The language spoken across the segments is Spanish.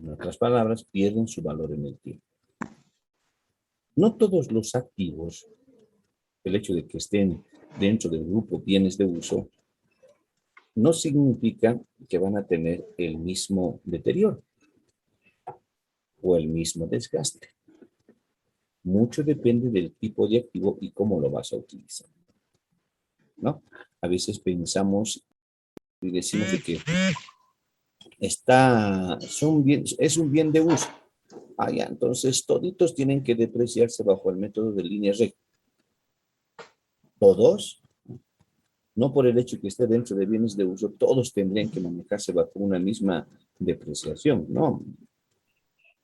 En otras palabras, pierden su valor en el tiempo. No todos los activos, el hecho de que estén dentro del grupo bienes de uso, no significa que van a tener el mismo deterioro o el mismo desgaste. Mucho depende del tipo de activo y cómo lo vas a utilizar, ¿no? A veces pensamos y decimos de que es un bien de uso. Ah, ya, entonces toditos tienen que depreciarse bajo el método de línea recta. Todos, no por el hecho que esté dentro de bienes de uso, todos tendrían que manejarse bajo una misma depreciación, no.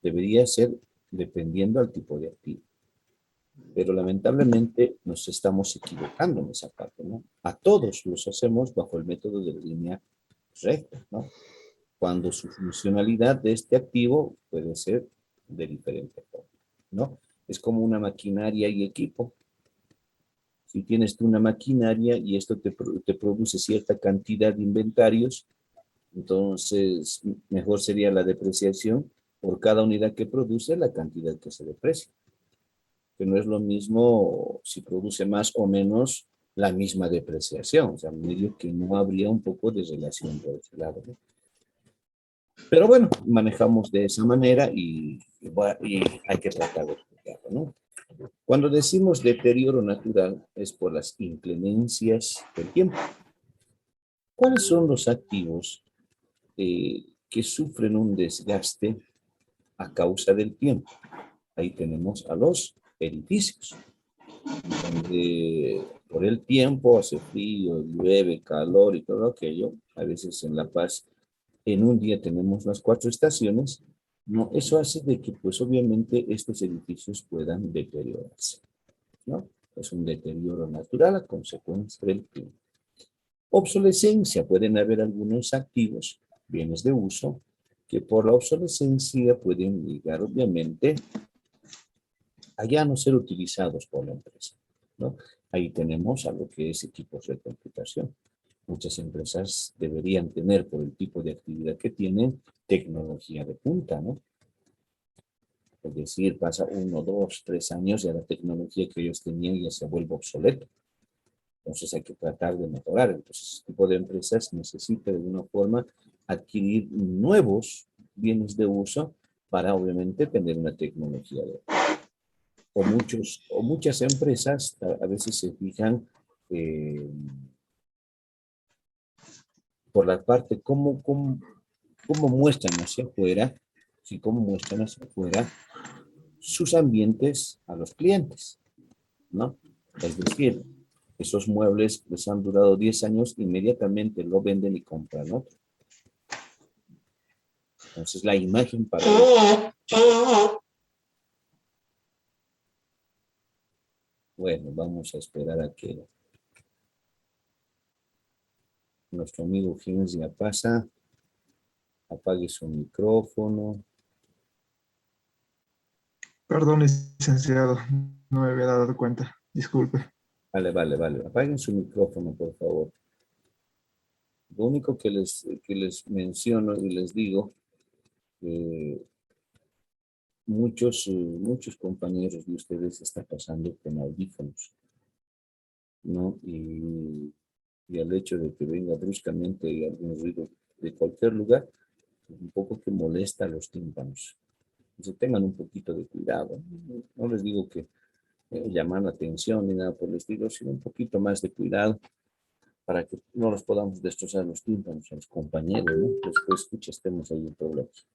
Debería ser dependiendo al tipo de activo. Pero lamentablemente nos estamos equivocando en esa parte, ¿no? A todos los hacemos bajo el método de línea recta, ¿no? Cuando su funcionalidad de este activo puede ser de diferente forma, ¿no? Es como una maquinaria y equipo. Si tienes tú una maquinaria y esto te produce cierta cantidad de inventarios, entonces mejor sería la depreciación por cada unidad que produce, la cantidad que se deprecia. Que no es lo mismo si produce más o menos la misma depreciación. O sea, medio que no habría un poco de relación por ese lado, ¿no? Pero bueno, manejamos de esa manera y hay que tratar de explicarlo, ¿no? Cuando decimos deterioro natural es por las inclemencias del tiempo. ¿Cuáles son los activos que sufren un desgaste a causa del tiempo? Ahí tenemos a los edificios, donde por el tiempo hace frío, llueve, calor y todo aquello. A veces en La Paz, en un día tenemos las 4 estaciones. No, eso hace de que, pues obviamente, estos edificios puedan deteriorarse, ¿no? Es un deterioro natural a consecuencia del clima. Obsolescencia, pueden haber algunos activos, bienes de uso, que por la obsolescencia pueden llegar, obviamente, a ya no ser utilizados por la empresa, ¿no? Ahí tenemos a lo que es equipos de computación. Muchas empresas deberían tener, por el tipo de actividad que tienen, tecnología de punta, ¿no? Es decir, pasa 1, 2, 3 años y la tecnología que ellos tenían ya se vuelve obsoleta. Entonces hay que tratar de mejorar. Entonces, este tipo de empresas necesita de alguna forma adquirir nuevos bienes de uso para obviamente tener una tecnología de o muchas empresas a veces se fijan por la parte cómo muestran hacia afuera, sí, cómo muestran hacia afuera sus ambientes a los clientes, ¿no? Es decir, esos muebles les han durado 10 años, inmediatamente lo venden y compran otro. Entonces la imagen para bueno, vamos a esperar a que nuestro amigo Gins ya pasa, apague su micrófono. Perdón, licenciado, no me había dado cuenta. Disculpe. Vale. Apaguen su micrófono, por favor. Lo único que les menciono y les digo, muchos compañeros de ustedes están pasando con audífonos, ¿no? Y al hecho de que venga bruscamente algún ruido de cualquier lugar, un poco que molesta a los tímpanos. Entonces tengan un poquito de cuidado. No les digo que llaman la atención ni nada por el estilo, sino un poquito más de cuidado para que no los podamos destrozar los tímpanos a los compañeros, ¿no? Después, escucha, estemos ahí en problemas.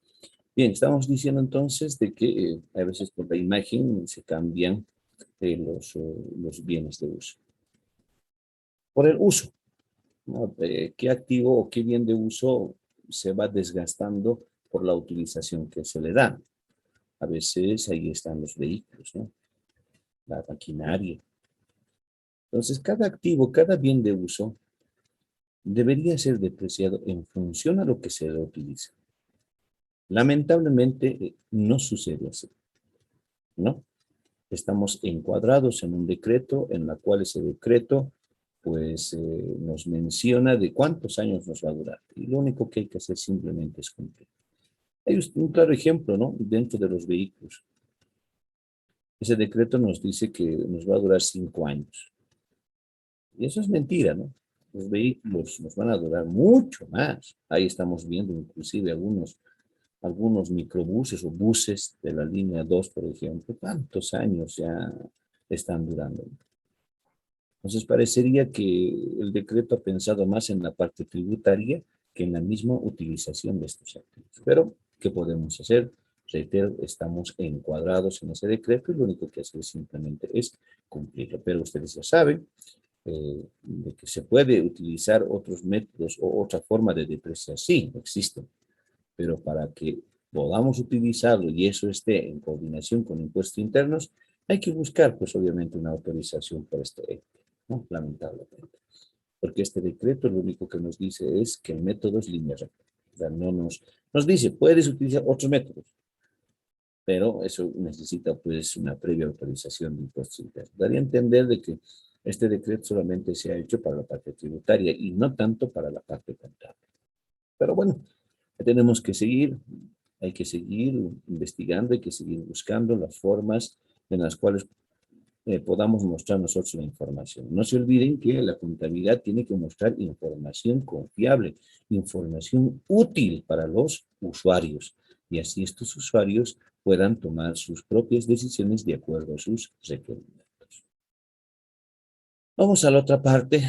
Bien, estamos diciendo entonces de que a veces por la imagen se cambian los bienes de uso. Por el uso, ¿no? ¿Qué activo o qué bien de uso se va desgastando por la utilización que se le da? A veces ahí están los vehículos, ¿no? La maquinaria. Entonces, cada activo, cada bien de uso debería ser depreciado en función a lo que se le utiliza. Lamentablemente, no sucede así, ¿no? Estamos encuadrados en un decreto en la cual ese decreto pues nos menciona de cuántos años nos va a durar. Y lo único que hay que hacer simplemente es cumplir. Hay un claro ejemplo, ¿no? Dentro de los vehículos. Ese decreto nos dice que nos va a durar 5 años. Y eso es mentira, ¿no? Los vehículos nos van a durar mucho más. Ahí estamos viendo inclusive algunos microbuses o buses de la línea 2, por ejemplo. ¿Cuántos años ya están durando? Entonces parecería que el decreto ha pensado más en la parte tributaria que en la misma utilización de estos activos. Pero, ¿qué podemos hacer? Reitero, estamos encuadrados en ese decreto y lo único que hacer simplemente es cumplirlo. Pero ustedes ya saben de que se puede utilizar otros métodos o otra forma de depreciar. Sí, existen, pero para que podamos utilizarlo y eso esté en coordinación con impuestos internos, hay que buscar, pues obviamente, una autorización por este ente, ¿no? Lamentablemente. Porque este decreto lo único que nos dice es que el método es línea recta. O sea, no nos dice, puedes utilizar otros métodos, pero eso necesita pues una previa autorización de impuestos internos. Daría a entender de que este decreto solamente se ha hecho para la parte tributaria y no tanto para la parte contable. Pero bueno, tenemos que seguir, hay que seguir investigando, hay que seguir buscando las formas en las cuales podamos mostrar nosotros la información. No se olviden que la contabilidad tiene que mostrar información confiable, información útil para los usuarios, y así estos usuarios puedan tomar sus propias decisiones de acuerdo a sus requerimientos. Vamos a la otra parte,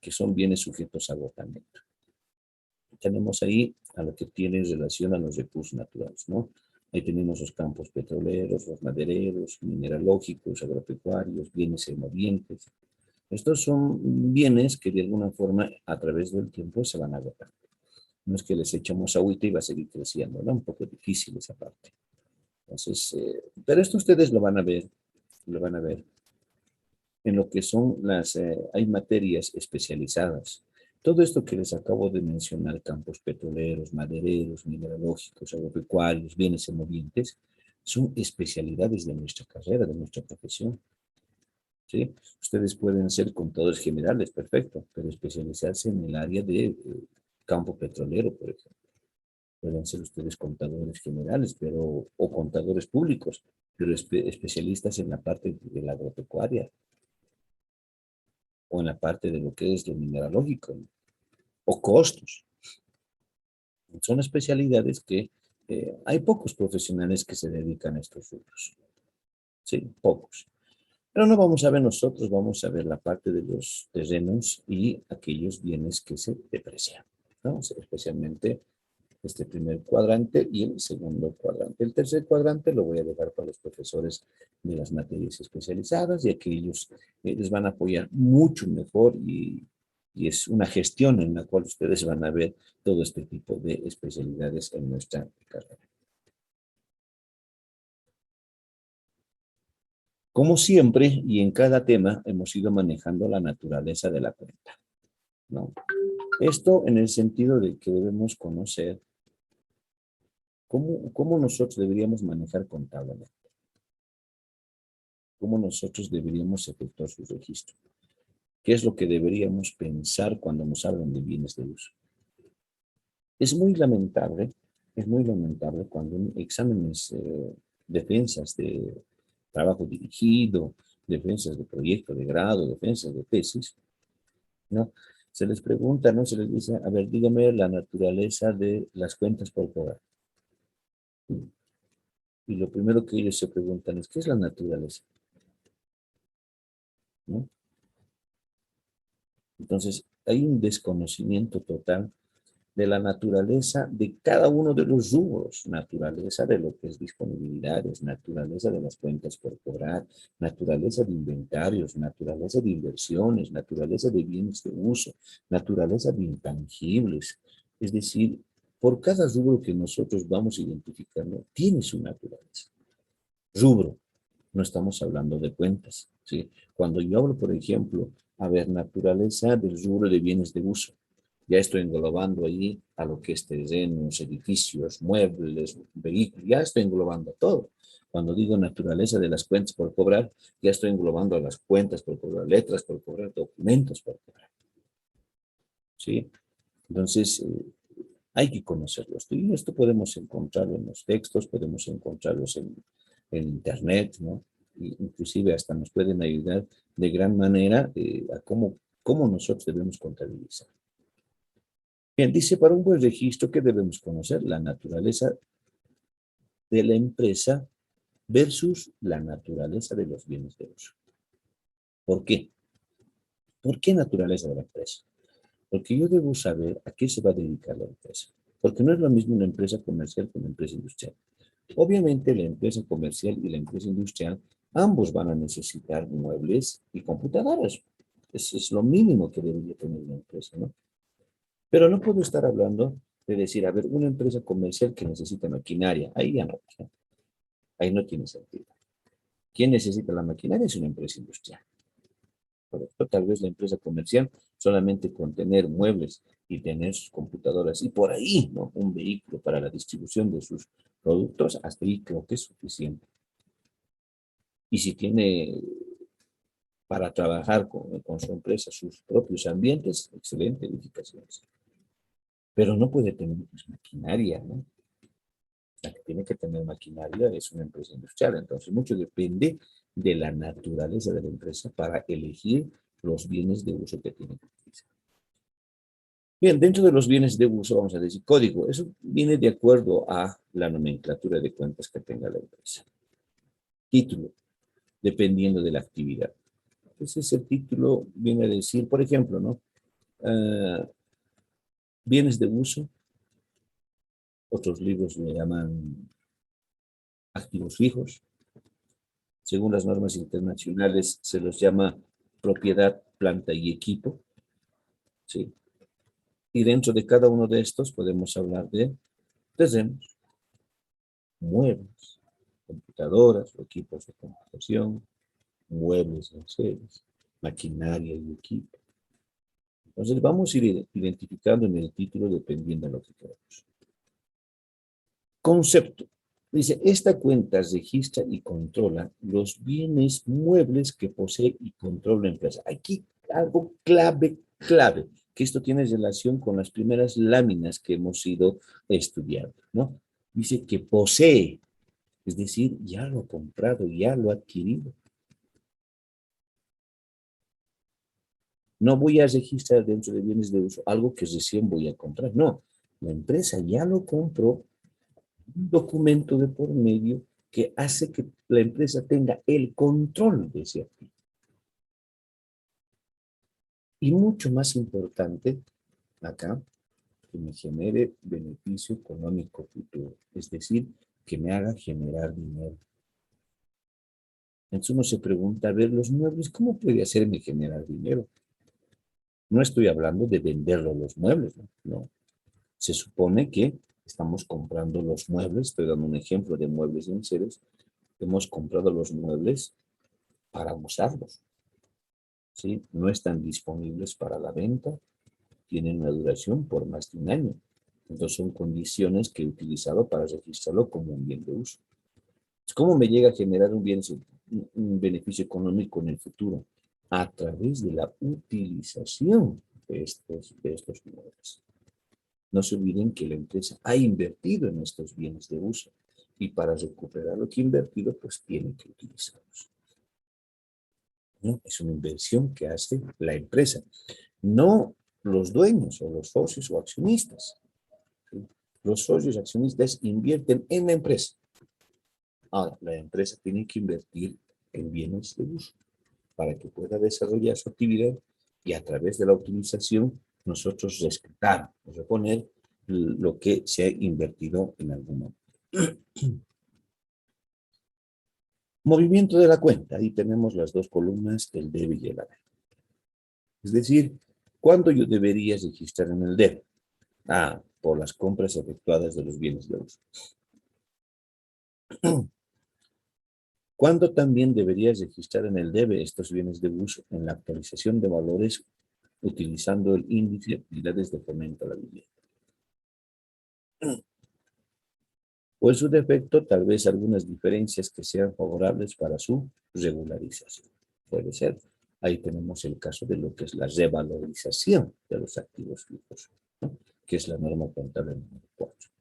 que son bienes sujetos a agotamiento. Tenemos ahí a lo que tiene relación a los recursos naturales, ¿no? Ahí tenemos los campos petroleros, los madereros, mineralógicos, agropecuarios, bienes movientes. Estos son bienes que de alguna forma a través del tiempo se van agotando. No es que les echamos agüita y va a seguir creciendo, ¿no? Un poco difícil esa parte. Entonces, pero esto ustedes lo van a ver en lo que son hay materias especializadas. Todo esto que les acabo de mencionar, campos petroleros, madereros, mineralógicos, agropecuarios, bienes movientes, son especialidades de nuestra carrera, de nuestra profesión. ¿Sí? Ustedes pueden ser contadores generales, perfecto, pero especializarse en el área de campo petrolero, por ejemplo. Pueden ser ustedes contadores generales, o contadores públicos, pero especialistas en la parte de la agropecuaria, o en la parte de lo que es lo mineralógico, ¿no? O costos. Son especialidades que hay pocos profesionales que se dedican a estos rubros. Sí, pocos. Pero no vamos a ver nosotros, vamos a ver la parte de los terrenos y aquellos bienes que se deprecian, ¿no? Especialmente este primer cuadrante y el segundo cuadrante. El tercer cuadrante lo voy a dejar para los profesores de las materias especializadas y aquellos les van a apoyar mucho mejor y es una gestión en la cual ustedes van a ver todo este tipo de especialidades en nuestra carrera. Como siempre y en cada tema hemos ido manejando la naturaleza de la cuenta, ¿no? Esto en el sentido de que debemos conocer cómo nosotros deberíamos manejar contablemente, cómo nosotros deberíamos efectuar su registro, qué es lo que deberíamos pensar cuando nos hablan de bienes de uso. Es muy lamentable cuando en exámenes, defensas de trabajo dirigido, defensas de proyecto de grado, defensas de tesis, ¿no? Se les pregunta, ¿no? Se les dice, a ver, dígame la naturaleza de las cuentas por cobrar. Y lo primero que ellos se preguntan es, ¿qué es la naturaleza? ¿No? Entonces, hay un desconocimiento total de la naturaleza de cada uno de los rubros, naturaleza de lo que es disponibilidades, naturaleza de las cuentas por cobrar, naturaleza de inventarios, naturaleza de inversiones, naturaleza de bienes de uso, naturaleza de intangibles. Es decir, por cada rubro que nosotros vamos identificando, tiene su naturaleza. Rubro, no estamos hablando de cuentas, ¿sí? Cuando yo hablo, por ejemplo, a ver, naturaleza del rubro de bienes de uso, ya estoy englobando ahí a lo que es terrenos, edificios, muebles, vehículos, ya estoy englobando todo. Cuando digo naturaleza de las cuentas por cobrar, ya estoy englobando a las cuentas por cobrar, letras por cobrar, documentos por cobrar, ¿sí? Entonces, Hay que conocerlos. Y esto podemos encontrarlo en los textos, podemos encontrarlos en Internet, ¿no? Inclusive hasta nos pueden ayudar de gran manera a cómo nosotros debemos contabilizar. Bien, dice, para un buen registro, ¿qué debemos conocer? La naturaleza de la empresa versus la naturaleza de los bienes de uso. ¿Por qué? ¿Por qué naturaleza de la empresa? Porque yo debo saber a qué se va a dedicar la empresa. Porque no es lo mismo una empresa comercial que una empresa industrial. Obviamente la empresa comercial y la empresa industrial, ambos van a necesitar muebles y computadoras. Eso es lo mínimo que debería tener una empresa, ¿no? Pero no puedo estar hablando de decir, a ver, una empresa comercial que necesita maquinaria, ahí ya no, ¿no? Ahí no tiene sentido. ¿Quién necesita la maquinaria? Es una empresa industrial. Por ejemplo, tal vez la empresa comercial solamente con tener muebles y tener sus computadoras y por ahí, ¿no? Un vehículo para la distribución de sus productos, hasta ahí creo que es suficiente. Y si tiene para trabajar con su empresa sus propios ambientes, excelente edificaciones. Pero no puede tener pues, maquinaria, ¿no? La que tiene que tener maquinaria es una empresa industrial. Entonces, mucho depende de la naturaleza de la empresa para elegir los bienes de uso que tiene que utilizar. Bien, dentro de los bienes de uso, vamos a decir código. Eso viene de acuerdo a la nomenclatura de cuentas que tenga la empresa. Título, dependiendo de la actividad. Entonces, el título viene a decir, por ejemplo, ¿no? Bienes de uso, otros libros le llaman activos fijos. Según las normas internacionales, se los llama propiedad, planta y equipo. ¿Sí? Y dentro de cada uno de estos podemos hablar de terrenos, muebles, computadoras o equipos de computación, muebles en series, maquinaria y equipo. Entonces vamos a ir identificando en el título dependiendo de lo que queramos. Concepto. Dice, esta cuenta registra y controla los bienes muebles que posee y controla la empresa. Aquí algo clave, que esto tiene relación con las primeras láminas que hemos ido estudiando, ¿no? Dice que posee, es decir, ya lo ha comprado, ya lo ha adquirido. No voy a registrar dentro de bienes de uso algo que recién voy a comprar, no. La empresa ya lo compró, un documento de por medio que hace que la empresa tenga el control de ese activo. Y mucho más importante, acá, que me genere beneficio económico futuro, es decir, que me haga generar dinero. Entonces uno se pregunta, a ver, los muebles, ¿cómo puede hacerme generar dinero? No estoy hablando de venderlo los muebles, ¿no? No. Se supone que estamos comprando los muebles, estoy dando un ejemplo de muebles en series, hemos comprado los muebles para usarlos, ¿sí? No están disponibles para la venta, tienen una duración por más de un año. Entonces son condiciones que he utilizado para registrarlo como un bien de uso. ¿Cómo me llega a generar un beneficio económico en el futuro? A través de la utilización de estos muebles. No se olviden que la empresa ha invertido en estos bienes de uso y para recuperar lo que ha invertido, pues tiene que utilizarlos. ¿No? Es una inversión que hace la empresa, no los dueños o los socios o accionistas. ¿Sí? Los socios accionistas invierten en la empresa. Ahora, la empresa tiene que invertir en bienes de uso para que pueda desarrollar su actividad y a través de la utilización nosotros rescatar, reponer lo que se ha invertido en algún momento. Movimiento de la cuenta. Ahí tenemos las dos columnas, el debe y el haber. Es decir, ¿cuándo yo debería registrar en el debe? Por las compras efectuadas de los bienes de uso. ¿Cuándo también deberías registrar en el debe estos bienes de uso? En la actualización de valores utilizando el índice de actividades de fomento a la vivienda. O en su defecto, tal vez algunas diferencias que sean favorables para su regularización. Puede ser. Ahí tenemos el caso de lo que es la revalorización de los activos fijos, ¿no? que es la norma contable número 4.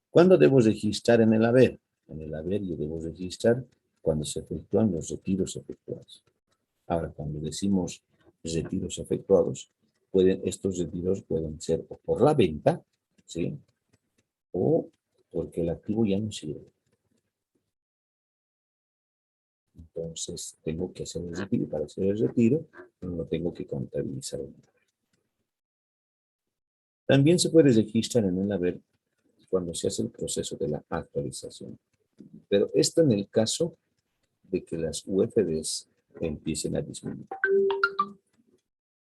¿Cuándo debo registrar en el haber? En el haber yo debo registrar cuando se efectúan los retiros efectuados. Ahora, cuando decimos retiros efectuados, estos retiros pueden ser o por la venta, ¿sí? O porque el activo ya no sirve. Entonces, tengo que hacer el retiro. Para hacer el retiro, lo tengo que contabilizar en el haber. También se puede registrar en el haber cuando se hace el proceso de la actualización. Pero esto en el caso de que las UFDs empiecen a disminuir.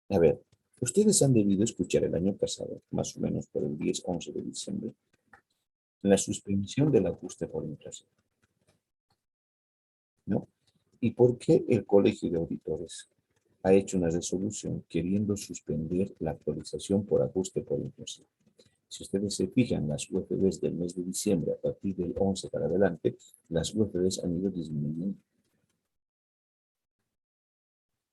A ver, ustedes han debido escuchar el año pasado, más o menos por el 10-11 de diciembre, la suspensión del ajuste por inflación, ¿no? ¿Y por qué el Colegio de Auditores ha hecho una resolución queriendo suspender la actualización por ajuste por inflación? Si ustedes se fijan, las UFDs del mes de diciembre, a partir del 11 para adelante, las UFDs han ido disminuyendo.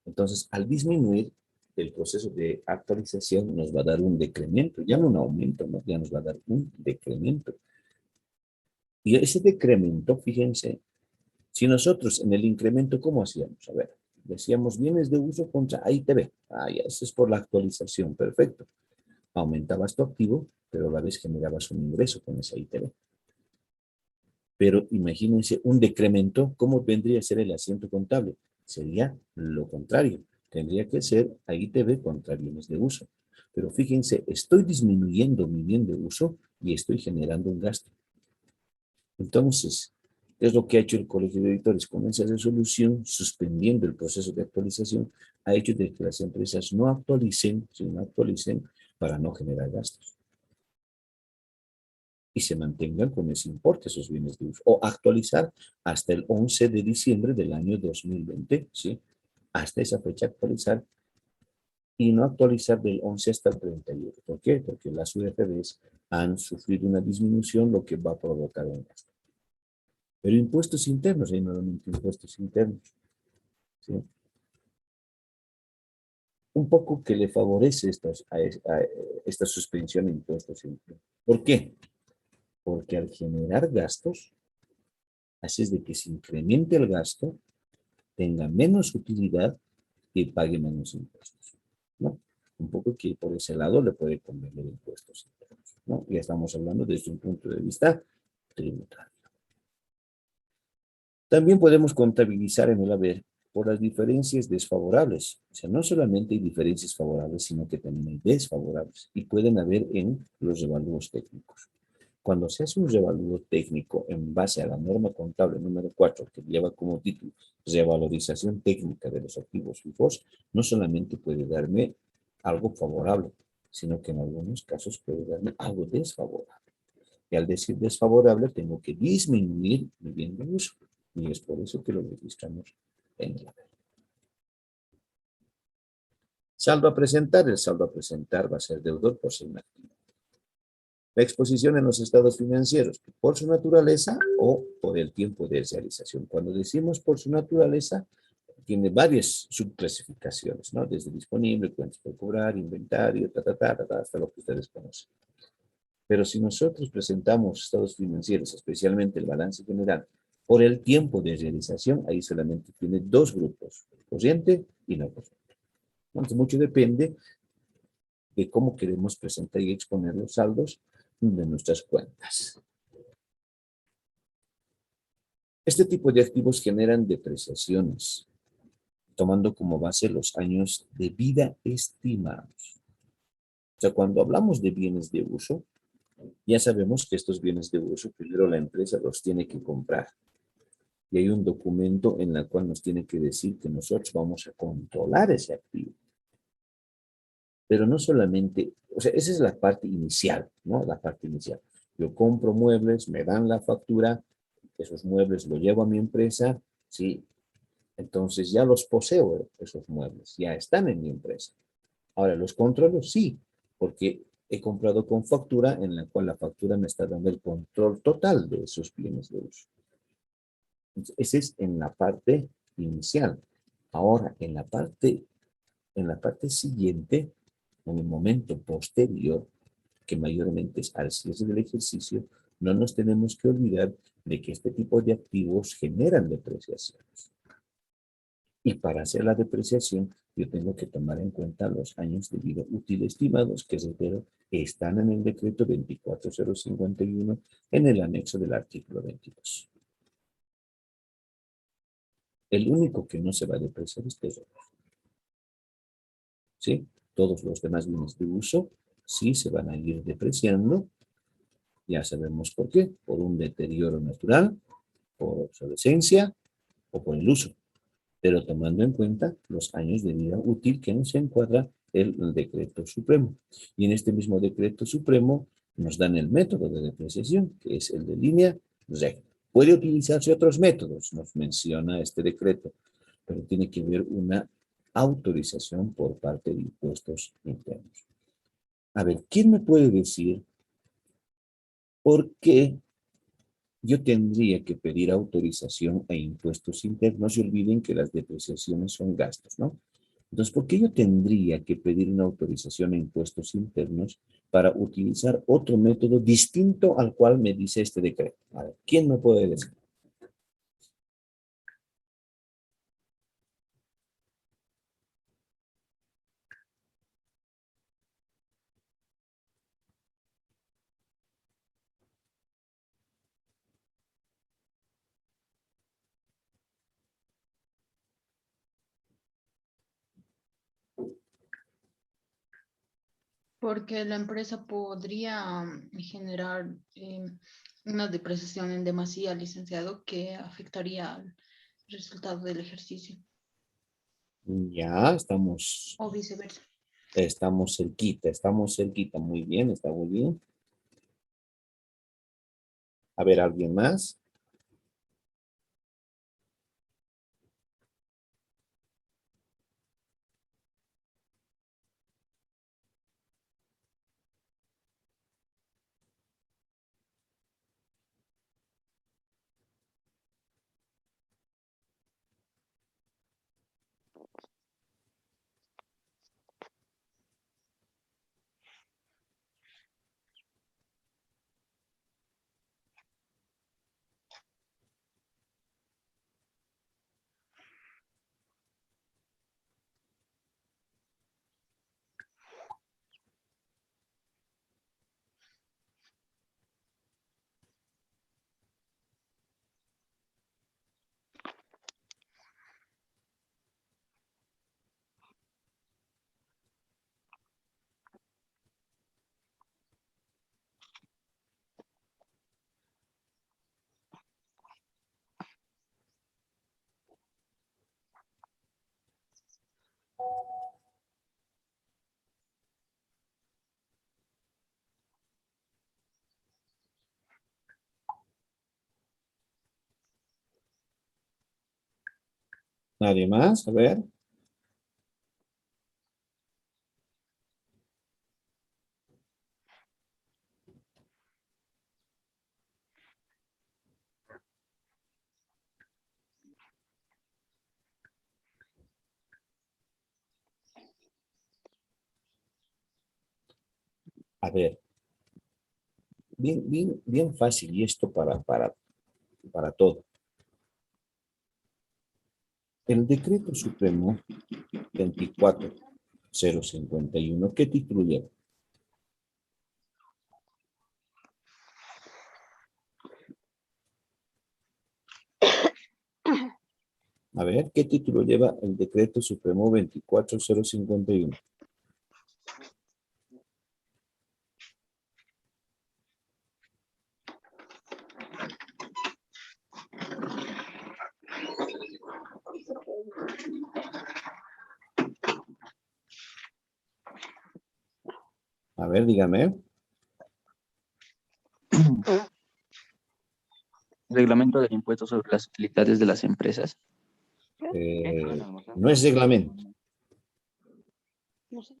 Entonces, al disminuir, el proceso de actualización nos va a dar un decremento, ya no un aumento, ¿no? Ya nos va a dar un decremento. Y ese decremento, fíjense, si nosotros en el incremento, ¿cómo hacíamos? A ver, decíamos bienes de uso contra AITB. Ah, ya, eso es por la actualización, perfecto. Aumentabas tu activo, pero a la vez generabas un ingreso con ese AITB. Pero imagínense un decremento, ¿cómo vendría a ser el asiento contable? Sería lo contrario. Tendría que ser AITB contra bienes de uso. Pero fíjense, estoy disminuyendo mi bien de uso y estoy generando un gasto. Entonces, ¿qué es lo que ha hecho el Colegio de Auditores? Con esa resolución, suspendiendo el proceso de actualización, ha hecho de que las empresas no actualicen, sino actualicen para no generar gastos. Y se mantengan con ese importe, esos bienes de uso. O actualizar hasta el 11 de diciembre del año 2020, ¿sí? Hasta esa fecha actualizar y no actualizar del 11 hasta el 31. ¿Por qué? Porque las UFDs han sufrido una disminución, lo que va a provocar un gasto. Pero impuestos internos, hay nuevamente impuestos internos, ¿sí? Un poco que le favorece esta suspensión de impuestos internos. ¿Por qué? Porque al generar gastos, haces de que se incremente el gasto, tenga menos utilidad y pague menos impuestos, ¿no? Un poco que por ese lado le puede convenir impuestos internos, ¿no? Ya estamos hablando desde un punto de vista tributario. También podemos contabilizar en el haber por las diferencias desfavorables. O sea, no solamente hay diferencias favorables, sino que también hay desfavorables y pueden haber en los revalúos técnicos. Cuando se hace un revalúo técnico en base a la norma contable número 4, que lleva como título revalorización técnica de los activos fijos, no solamente puede darme algo favorable, sino que en algunos casos puede darme algo desfavorable. Y al decir desfavorable, tengo que disminuir mi bien de uso. Y es por eso que lo registramos en el haber. Saldo a presentar. El saldo a presentar va a ser deudor por ser un activo. La exposición en los estados financieros, por su naturaleza o por el tiempo de realización. Cuando decimos por su naturaleza, tiene varias subclasificaciones, ¿no? Desde disponible, cuentas por cobrar, inventario, hasta lo que ustedes conocen. Pero si nosotros presentamos estados financieros, especialmente el balance general, por el tiempo de realización, ahí solamente tiene dos grupos, corriente y no corriente. Entonces, mucho depende de cómo queremos presentar y exponer los saldos de nuestras cuentas. Este tipo de activos generan depreciaciones, tomando como base los años de vida estimados. O sea, cuando hablamos de bienes de uso, ya sabemos que estos bienes de uso, primero la empresa los tiene que comprar. Y hay un documento en el cual nos tiene que decir que nosotros vamos a controlar ese activo. Pero no solamente, o sea, esa es la parte inicial, ¿no? La parte inicial. Yo compro muebles, me dan la factura, esos muebles los llevo a mi empresa, ¿sí? Entonces ya los poseo, esos muebles, ya están en mi empresa. Ahora, ¿los controlo? Sí, porque he comprado con factura en la cual la factura me está dando el control total de esos bienes de uso. Entonces, ese es en la parte inicial. Ahora, en la parte siguiente, en el momento posterior, que mayormente es al cierre del ejercicio, no nos tenemos que olvidar de que este tipo de activos generan depreciaciones. Y para hacer la depreciación, yo tengo que tomar en cuenta los años de vida útil estimados, que reitero, están en el decreto 24051 en el anexo del artículo 22. El único que no se va a depreciar es terreno. ¿Sí? Todos los demás bienes de uso sí se van a ir depreciando. Ya sabemos por qué. Por un deterioro natural, por obsolescencia o por el uso. Pero tomando en cuenta los años de vida útil que nos encuadra el decreto supremo. Y en este mismo decreto supremo nos dan el método de depreciación, que es el de línea recta. Puede utilizarse otros métodos, nos menciona este decreto, pero tiene que haber una autorización por parte de impuestos internos. A ver, ¿quién me puede decir por qué yo tendría que pedir autorización a impuestos internos? No se olviden que las depreciaciones son gastos, ¿no? Entonces, ¿por qué yo tendría que pedir una autorización a impuestos internos para utilizar otro método distinto al cual me dice este decreto? A ver, ¿quién me puede decir? Porque la empresa podría generar una depreciación en demasía, licenciado, que afectaría al resultado del ejercicio Ya, estamos o viceversa. estamos cerquita, muy bien, está muy bien. A ver, ¿alguien más? ¿Nadie más? A ver. A ver, bien fácil y esto para todo. El decreto supremo 24051, ¿qué título lleva? A ver, ¿qué título lleva el decreto supremo 24051? A ver, dígame. Reglamento del impuesto sobre las utilidades de las empresas. No es reglamento. No sé,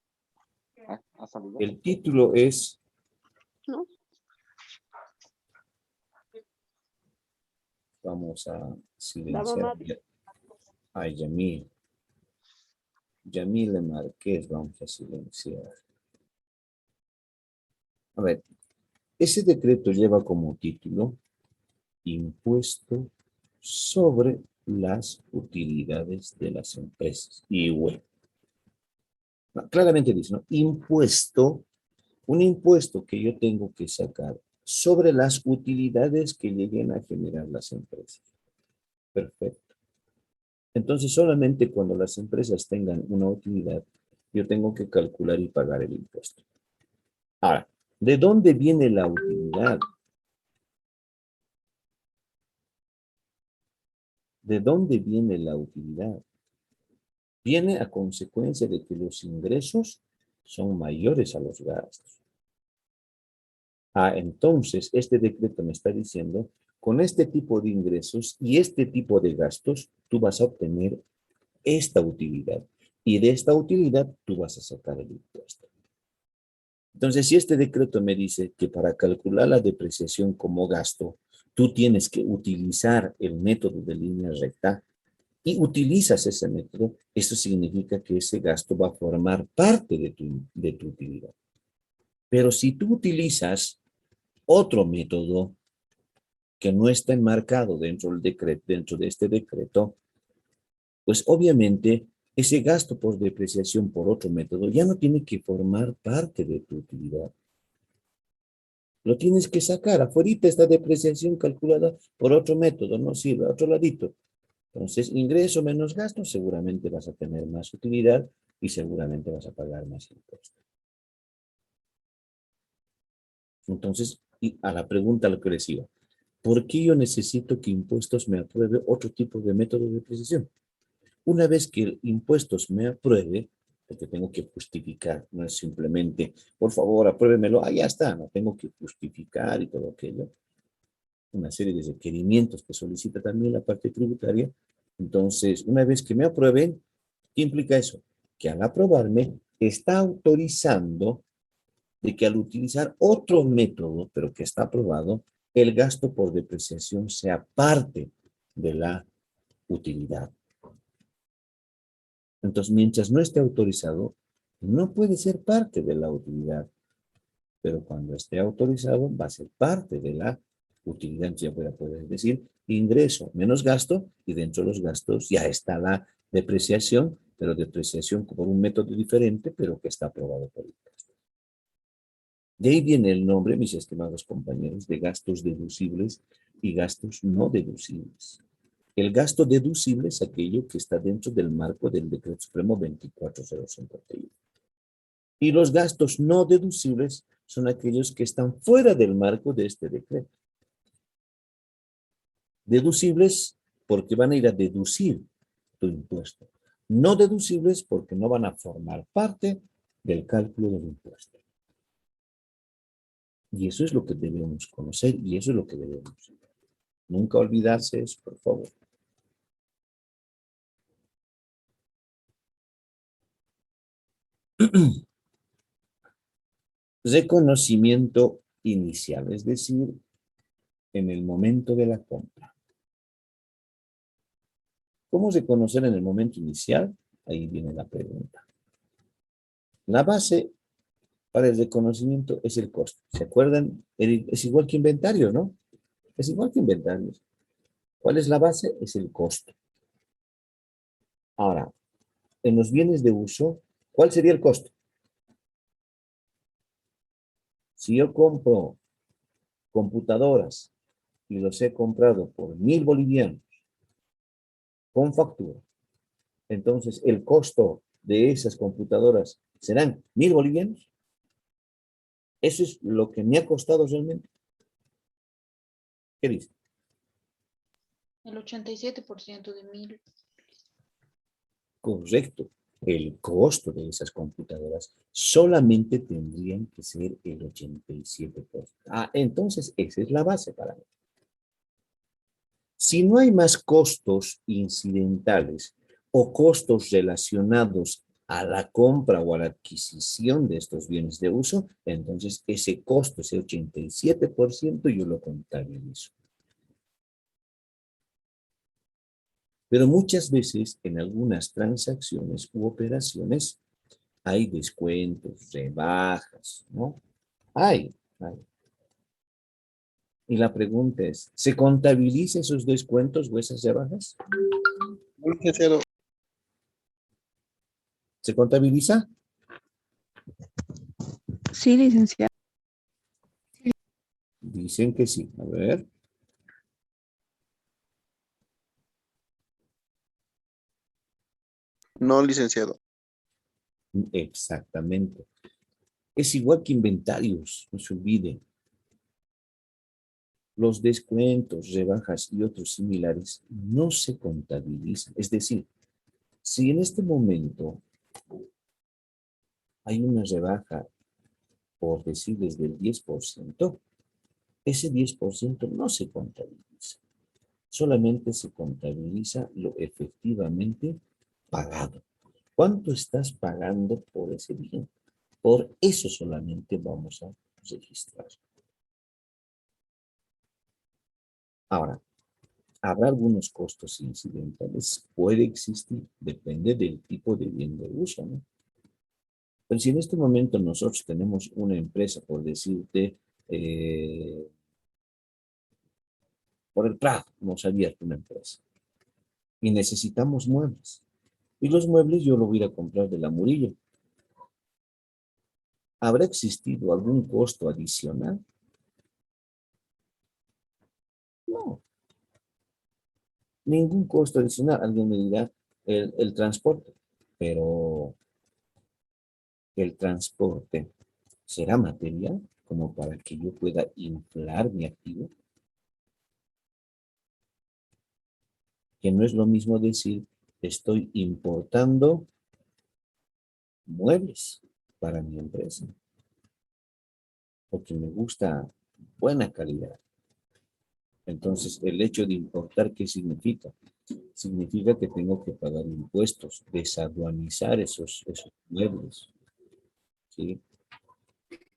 El título es, ¿no? vamos a La silenciar mamá a Yamile Márquez, vamos a silenciar. A ver, ese decreto lleva como título Impuesto sobre las utilidades de las empresas. Y bueno, claramente dice, ¿no? Impuesto, un impuesto que yo tengo que sacar sobre las utilidades que lleguen a generar las empresas. Perfecto. Entonces, solamente cuando las empresas tengan una utilidad, yo tengo que calcular y pagar el impuesto. Ahora, ¿de dónde viene la utilidad? ¿De dónde viene la utilidad? Viene a consecuencia de que los ingresos son mayores a los gastos. Entonces, este decreto me está diciendo, con este tipo de ingresos y este tipo de gastos, tú vas a obtener esta utilidad. Y de esta utilidad, tú vas a sacar el impuesto. Entonces, si este decreto me dice que para calcular la depreciación como gasto, tú tienes que utilizar el método de línea recta y utilizas ese método, eso significa que ese gasto va a formar parte de tu utilidad. Pero si tú utilizas otro método que no está enmarcado dentro de este decreto, pues obviamente ese gasto por depreciación por otro método ya no tiene que formar parte de tu utilidad. Lo tienes que sacar. Afuera esta depreciación calculada por otro método, no sirve, a otro ladito. Entonces, ingreso menos gasto, seguramente vas a tener más utilidad y seguramente vas a pagar más impuestos. Entonces, y a la pregunta a la que les iba, ¿por qué yo necesito que impuestos me apruebe otro tipo de método de depreciación? Una vez que el impuestos me apruebe, porque tengo que justificar, no es simplemente, por favor, apruébemelo, ya está, no tengo que justificar y todo aquello. Una serie de requerimientos que solicita también la parte tributaria. Entonces, una vez que me aprueben, ¿qué implica eso? Que al aprobarme, está autorizando de que al utilizar otro método, pero que está aprobado, el gasto por depreciación sea parte de la utilidad. Entonces, mientras no esté autorizado, no puede ser parte de la utilidad. Pero cuando esté autorizado, va a ser parte de la utilidad. Ya voy a poder decir ingreso menos gasto, y dentro de los gastos ya está la depreciación, pero depreciación por un método diferente, pero que está aprobado por el gasto. De ahí viene el nombre, mis estimados compañeros, de gastos deducibles y gastos no deducibles. El gasto deducible es aquello que está dentro del marco del Decreto Supremo 24051. Y los gastos no deducibles son aquellos que están fuera del marco de este decreto. Deducibles porque van a ir a deducir tu impuesto. No deducibles porque no van a formar parte del cálculo del impuesto. Y eso es lo que debemos conocer y eso es lo que debemos hacer. Nunca olvidarse eso, por favor. Reconocimiento inicial, es decir, en el momento de la compra. ¿Cómo reconocer en el momento inicial? Ahí viene la pregunta. La base para el reconocimiento es el costo. ¿Se acuerdan? Es igual que inventarios, ¿no? Es igual que inventarios. ¿Cuál es la base? Es el costo. Ahora, en los bienes de uso, ¿cuál sería el costo? Si yo compro computadoras y los he comprado por 1.000 bolivianos con factura, entonces el costo de esas computadoras serán 1.000 bolivianos. Eso es lo que me ha costado realmente. ¿Qué dice? El 87% de 1.000. Correcto. El costo de esas computadoras solamente tendrían que ser el 87%. Entonces esa es la base para mí. Si no hay más costos incidentales o costos relacionados a la compra o a la adquisición de estos bienes de uso, entonces ese costo, ese 87%, yo lo contabilizo. Pero muchas veces en algunas transacciones u operaciones hay descuentos, rebajas, ¿no? Hay, Ahí. Y la pregunta es, ¿se contabiliza esos descuentos o esas rebajas? No, licenciado. ¿Se contabiliza? Sí, licenciado. Dicen que sí. A ver. No, licenciado. Exactamente. Es igual que inventarios, no se olviden. Los descuentos, rebajas y otros similares no se contabilizan. Es decir, si en este momento hay una rebaja, por decirles, del 10%, ese 10% no se contabiliza. Solamente se contabiliza lo efectivamente pagado. ¿Cuánto estás pagando por ese bien? Por eso solamente vamos a registrar. Ahora, habrá algunos costos incidentales, puede existir, depende del tipo de bien de uso, ¿no? Pero si en este momento nosotros tenemos una empresa, por decirte, por el Prado, hemos abierto una empresa y necesitamos muebles. Y los muebles yo lo voy a ir a comprar de la Murillo. ¿Habrá existido algún costo adicional? No, ningún costo adicional. Alguien me dirá el transporte, pero el transporte será material como para que yo pueda inflar mi activo. Que no es lo mismo decir estoy importando muebles para mi empresa, porque me gusta buena calidad. Entonces, el hecho de importar, ¿qué significa? Significa que tengo que pagar impuestos, desaduanizar esos muebles, ¿sí?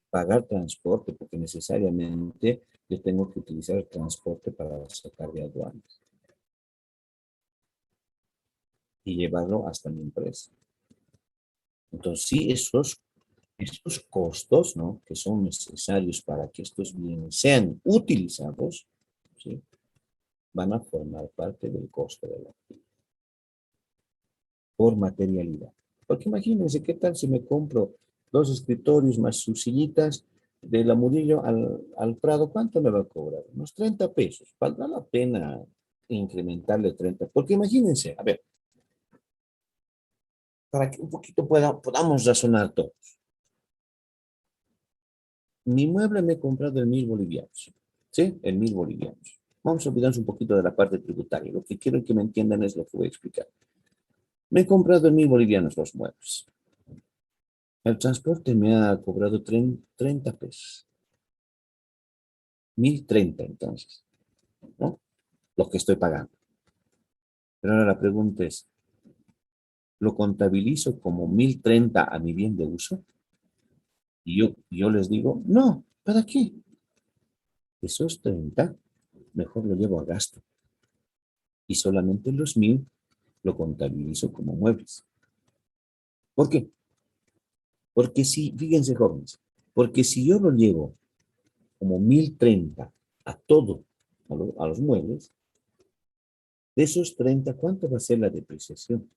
Pagar transporte, porque necesariamente yo tengo que utilizar el transporte para sacar de aduanas y llevarlo hasta mi empresa. Entonces, sí, esos costos, ¿no?, que son necesarios para que estos bienes sean utilizados, ¿sí?, van a formar parte del costo de la actividad por materialidad. Porque imagínense, ¿qué tal si me compro 2 escritorios más sus sillitas de la Murillo al Prado? ¿Cuánto me va a cobrar? Unos 30 pesos. ¿Valdrá la pena incrementarle 30? Porque imagínense, a ver, para que un poquito podamos razonar todos. Mi mueble me he comprado en 1.000 bolivianos, ¿sí? En 1.000 bolivianos. Vamos a olvidarnos un poquito de la parte tributaria. Lo que quiero que me entiendan es lo que voy a explicar. Me he comprado en 1.000 bolivianos los muebles. El transporte me ha cobrado 30 pesos. 1.030 entonces, ¿no? Lo que estoy pagando. Pero ahora la pregunta es, ¿lo contabilizo como 1.030 a mi bien de uso? Y yo les digo, no, ¿para qué? Esos 30, mejor lo llevo a gasto. Y solamente los 1.000 lo contabilizo como muebles. ¿Por qué? Porque si, fíjense jóvenes, porque si yo lo llevo como 1.030 a todo, a los muebles, de esos 30, ¿cuánto va a ser la depreciación?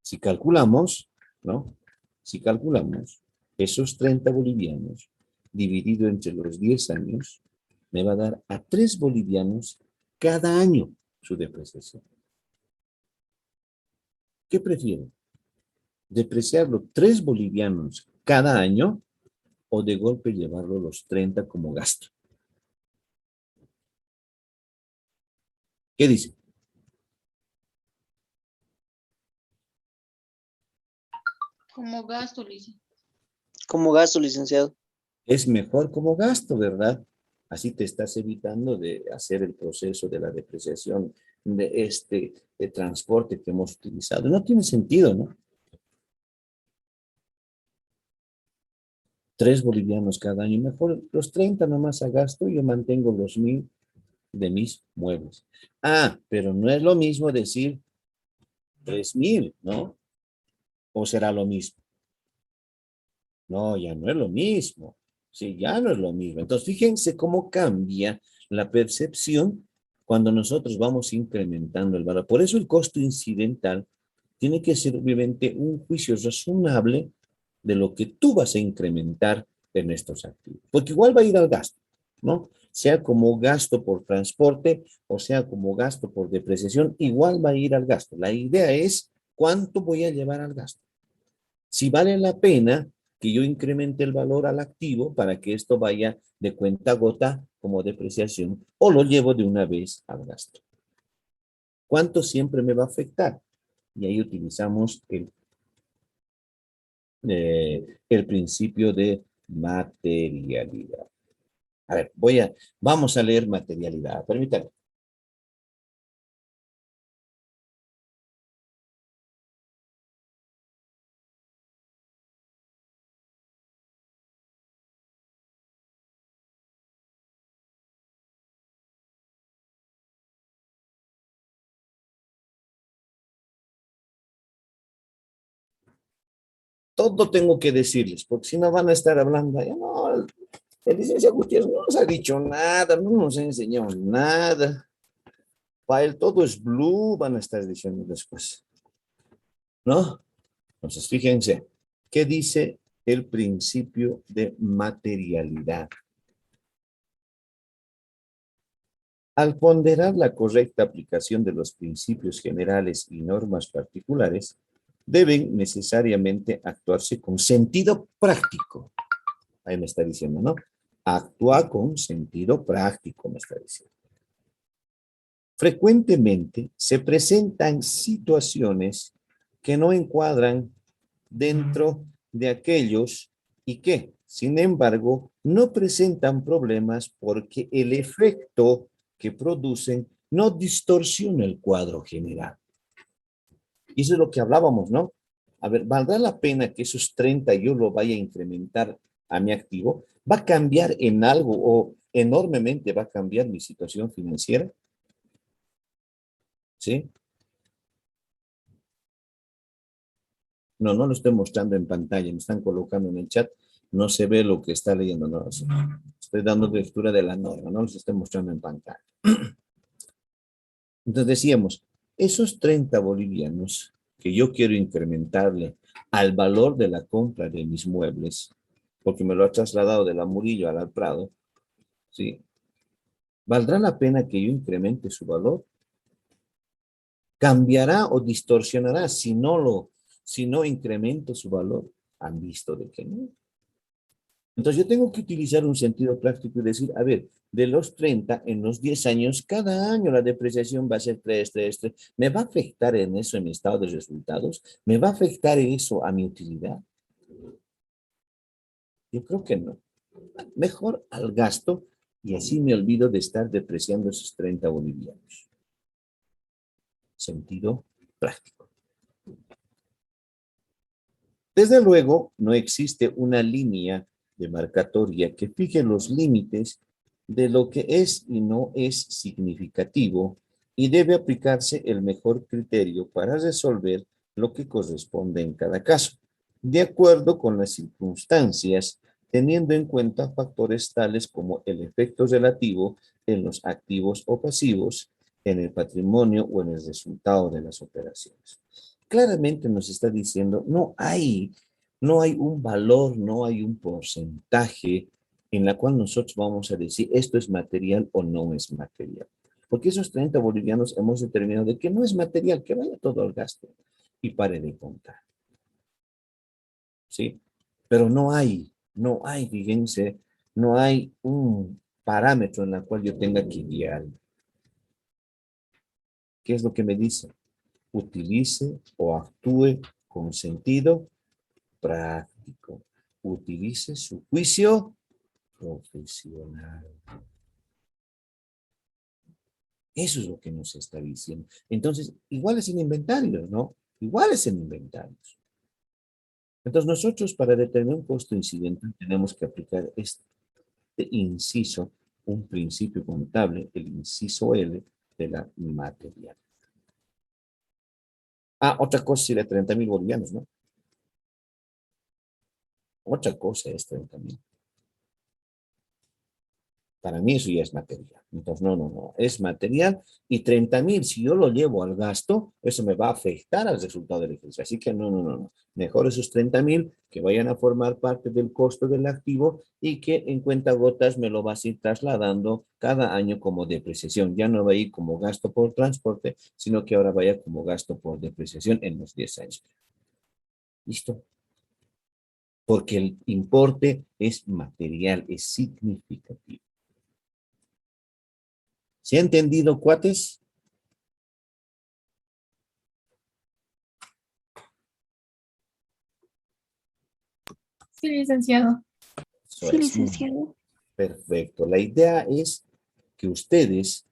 Si calculamos, ¿no? Si calculamos esos 30 bolivianos dividido entre los 10 años, me va a dar a 3 bolivianos cada año su depreciación. ¿Qué prefiero? ¿Depreciarlo 3 bolivianos cada año o de golpe llevarlo los 30 como gasto? ¿Qué dice? Como gasto, Lice. Como gasto, licenciado. Es mejor como gasto, ¿verdad? Así te estás evitando de hacer el proceso de la depreciación de de transporte que hemos utilizado. No tiene sentido, ¿no? 3 bolivianos cada año. Mejor los 30 nomás a gasto y yo mantengo los 1.000 de mis muebles. Ah, pero no es lo mismo decir 3.000, ¿no? ¿O será lo mismo? No, ya no es lo mismo. Sí, ya no es lo mismo. Entonces, fíjense cómo cambia la percepción cuando nosotros vamos incrementando el valor. Por eso el costo incidental tiene que ser obviamente un juicio razonable de lo que tú vas a incrementar en estos activos. Porque igual va a ir al gasto, ¿no? Sea como gasto por transporte o sea como gasto por depreciación, igual va a ir al gasto. La idea es cuánto voy a llevar al gasto. Si vale la pena que yo incremente el valor al activo para que esto vaya de cuenta gota como depreciación o lo llevo de una vez al gasto. ¿Cuánto siempre me va a afectar? Y ahí utilizamos el principio de materialidad. A ver, vamos a leer materialidad. Permítanme. Todo tengo que decirles, porque si no van a estar hablando. No, el licenciado Gutiérrez no nos ha dicho nada, no nos ha enseñado nada. Para él todo es blue, van a estar diciendo después. ¿No? Entonces, fíjense, ¿qué dice el principio de materialidad? Al ponderar la correcta aplicación de los principios generales y normas particulares, deben necesariamente actuarse con sentido práctico. Ahí me está diciendo, ¿no? Actúa con sentido práctico, me está diciendo. Frecuentemente se presentan situaciones que no encuadran dentro de aquellos y que, sin embargo, no presentan problemas porque el efecto que producen no distorsiona el cuadro general. Y eso es lo que hablábamos, ¿no? A ver, ¿valdrá la pena que esos 30 yo lo vaya a incrementar a mi activo? ¿Va a cambiar en algo o enormemente va a cambiar mi situación financiera? ¿Sí? No, no lo estoy mostrando en pantalla, me están colocando en el chat, no se ve lo que está leyendo, no, estoy dando lectura de la norma, no los estoy mostrando en pantalla. Entonces decíamos, esos 30 bolivianos que yo quiero incrementarle al valor de la compra de mis muebles, porque me lo ha trasladado de la Murillo a la Prado, ¿sí? ¿Valdrá la pena que yo incremente su valor? ¿Cambiará o distorsionará si no incremento su valor? Han visto de que no. Entonces yo tengo que utilizar un sentido práctico y decir, a ver, de los 30 en los 10 años, cada año la depreciación va a ser 3, 3, 3. ¿Me va a afectar en eso en mi estado de resultados? ¿Me va a afectar eso a mi utilidad? Yo creo que no. Mejor al gasto y así me olvido de estar depreciando esos 30 bolivianos. Sentido práctico. Desde luego, no existe una línea demarcatoria que fije los límites de lo que es y no es significativo y debe aplicarse el mejor criterio para resolver lo que corresponde en cada caso, de acuerdo con las circunstancias, teniendo en cuenta factores tales como el efecto relativo en los activos o pasivos, en el patrimonio o en el resultado de las operaciones. Claramente nos está diciendo, no hay un valor, no hay un porcentaje en la cual nosotros vamos a decir esto es material o no es material. Porque esos 30 bolivianos hemos determinado de que no es material, que vaya todo al gasto y pare de contar. ¿Sí? Pero no hay, fíjense, no hay un parámetro en el cual yo tenga que guiar. ¿Qué es lo que me dice? Utilice o actúe con sentido práctico. Utilice su juicio profesional. Eso es lo que nos está diciendo. Entonces, igual es en inventarios, ¿no? Igual es en inventarios. Entonces, nosotros para determinar un costo incidental tenemos que aplicar este inciso, un principio contable, el inciso L de la material. Ah, otra cosa sería 30.000 bolivianos, ¿no? Otra cosa es 30.000. Para mí eso ya es material. Entonces, no. Es material y 30.000, si yo lo llevo al gasto, eso me va a afectar al resultado del ejercicio. Así que no. Mejor esos 30.000 que vayan a formar parte del costo del activo y que en cuentagotas me lo vas a ir trasladando cada año como depreciación. Ya no va a ir como gasto por transporte, sino que ahora vaya como gasto por depreciación en los 10 años. ¿Listo? Porque el importe es material, es significativo. ¿Se ha entendido, cuates? Sí, licenciado. Eso Sí, es. licenciado. Perfecto. La idea es que ustedes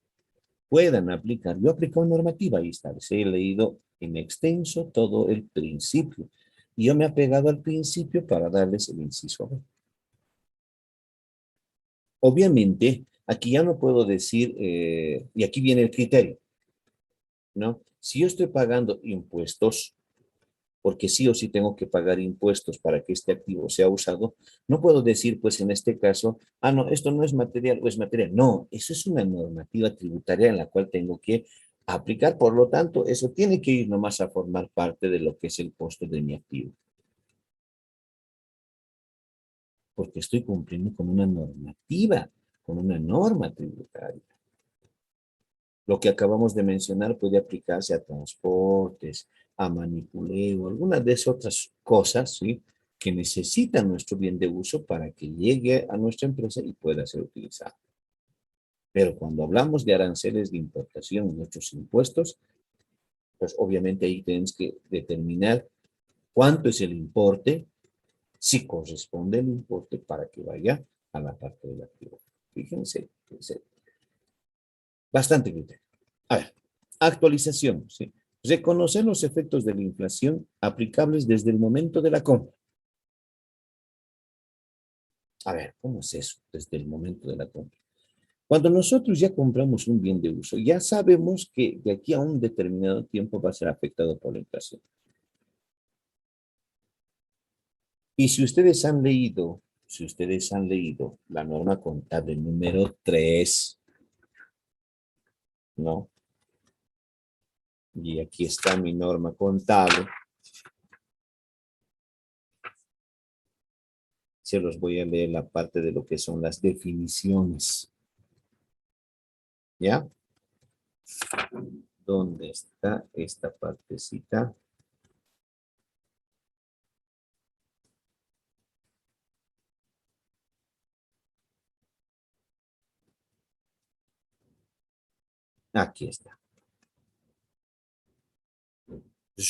puedan aplicar. Yo he aplicado normativa, ahí está. Les he leído en extenso todo el principio. Y yo me he apegado al principio para darles el inciso B. Obviamente, aquí ya no puedo decir, y aquí viene el criterio, ¿no? Si yo estoy pagando impuestos, porque sí o sí tengo que pagar impuestos para que este activo sea usado, no puedo decir, pues en este caso, no, esto no es material o es material. No, eso es una normativa tributaria en la cual tengo que aplicar, por lo tanto, eso tiene que ir nomás a formar parte de lo que es el costo de mi activo. Porque estoy cumpliendo con una normativa, con una norma tributaria. Lo que acabamos de mencionar puede aplicarse a transportes, a manipuleo, algunas de esas otras cosas, ¿sí?, que necesitan nuestro bien de uso para que llegue a nuestra empresa y pueda ser utilizado. Pero cuando hablamos de aranceles de importación y otros impuestos, pues obviamente ahí tenemos que determinar cuánto es el importe, si corresponde el importe para que vaya a la parte del activo. Fíjense. Bastante criterio. A ver, actualización, ¿sí? Reconocer los efectos de la inflación aplicables desde el momento de la compra. A ver, ¿cómo es eso? Desde el momento de la compra. Cuando nosotros ya compramos un bien de uso, ya sabemos que de aquí a un determinado tiempo va a ser afectado por la inflación. Y si ustedes han leído la norma contable número 3, ¿no? Y aquí está mi norma contable. Se los voy a leer la parte de lo que son las definiciones. ¿Ya? ¿Dónde está esta partecita? Aquí está.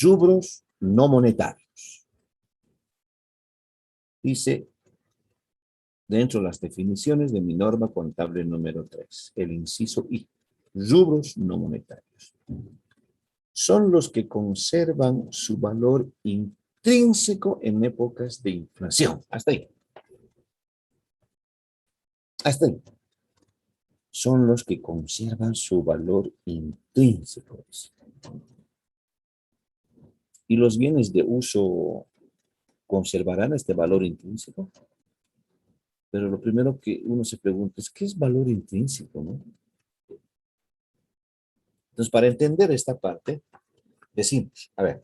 Rubros no monetarios. Dice, dentro de las definiciones de mi norma contable número 3, el inciso I, rubros no monetarios. Son los que conservan su valor intrínseco en épocas de inflación. Hasta ahí. Hasta ahí. Son los que conservan su valor intrínseco. ¿Y los bienes de uso conservarán este valor intrínseco? Pero lo primero que uno se pregunta es, ¿qué es valor intrínseco, no? Entonces, para entender esta parte, decimos, a ver,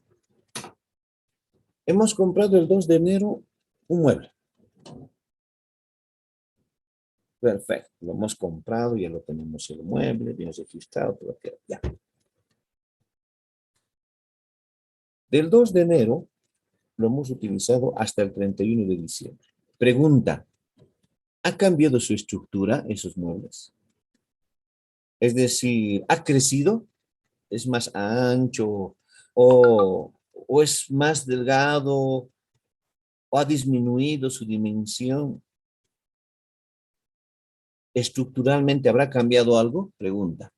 hemos comprado el 2 de enero un mueble. Perfecto, lo hemos comprado, ya lo tenemos el mueble, bien registrado, todo queda ya. Del 2 de enero lo hemos utilizado hasta el 31 de diciembre. Pregunta, ¿ha cambiado su estructura esos muebles? Es decir, ¿ha crecido? ¿Es más ancho? ¿O es más delgado? ¿O ha disminuido su dimensión? ¿Estructuralmente habrá cambiado algo? Pregunta.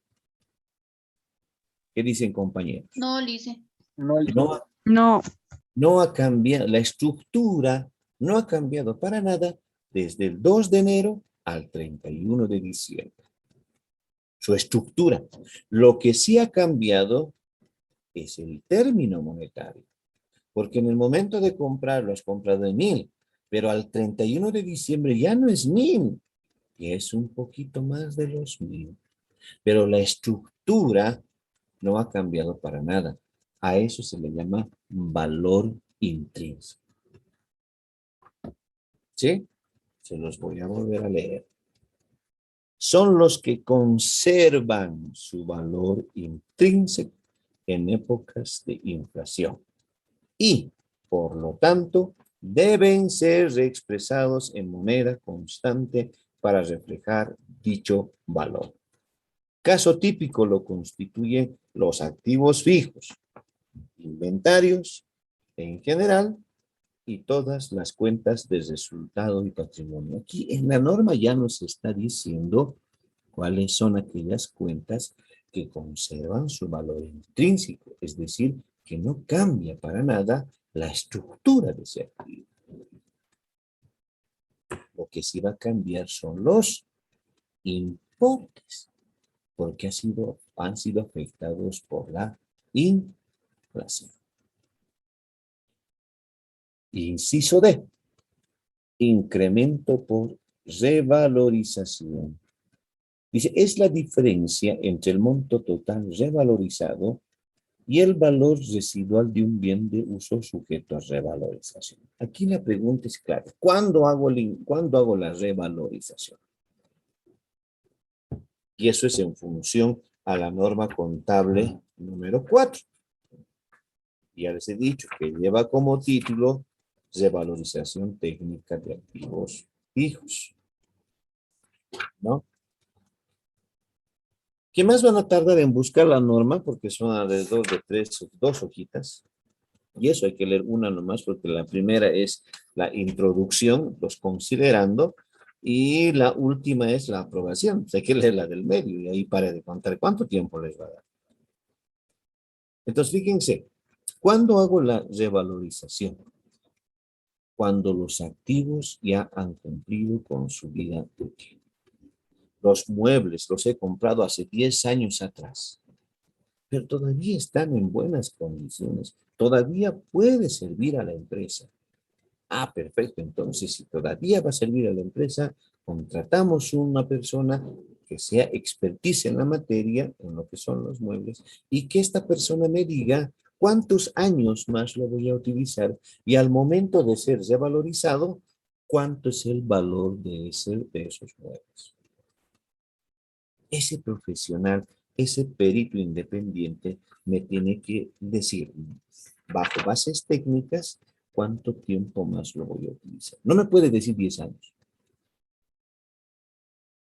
¿Qué dicen, compañeros? No, Lice. No, No. no ha cambiado, la estructura no ha cambiado para nada desde el 2 de enero al 31 de diciembre. Su estructura. Lo que sí ha cambiado es el término monetario. Porque en el momento de comprar, lo has comprado en 1,000, Pero al 31 de diciembre ya no es 1000, y es un poquito más de los 1000. Pero la estructura no ha cambiado para nada. A eso se le llama valor intrínseco. ¿Sí? Se los voy a volver a leer. Son los que conservan su valor intrínseco en épocas de inflación y, por lo tanto, deben ser reexpresados en moneda constante para reflejar dicho valor. Caso típico lo constituyen los activos fijos, inventarios en general y todas las cuentas de resultado y patrimonio. Aquí en la norma ya nos está diciendo cuáles son aquellas cuentas que conservan su valor intrínseco, es decir, que no cambia para nada la estructura de ese activo. Lo que sí va a cambiar son los importes, porque han sido afectados por la inflación. Inciso D. Incremento por revalorización. Dice, es la diferencia entre el monto total revalorizado y el valor residual de un bien de uso sujeto a revalorización. Aquí la pregunta es clara. ¿Cuándo hago la revalorización? Y eso es en función a la norma contable número 4. Ya les he dicho que lleva como título revalorización técnica de activos fijos. ¿No? ¿Qué más van a tardar en buscar la norma? Porque son alrededor de 2 hojitas. Y eso hay que leer una nomás, porque la primera es la introducción, los considerando, y la última es la aprobación. Hay que leer la del medio y ahí pare de contar cuánto tiempo les va a dar. Entonces, fíjense, ¿cuándo hago la revalorización? Cuando los activos ya han cumplido con su vida útil. Los muebles los he comprado hace 10 años atrás, pero todavía están en buenas condiciones. Todavía puede servir a la empresa. Ah, perfecto. Entonces, si todavía va a servir a la empresa, contratamos una persona que sea expertise en la materia, en lo que son los muebles, y que esta persona me diga cuántos años más lo voy a utilizar y al momento de ser revalorizado, cuánto es el valor de esos muebles. Ese profesional, ese perito independiente me tiene que decir, bajo bases técnicas, cuánto tiempo más lo voy a utilizar. No me puede decir 10 años.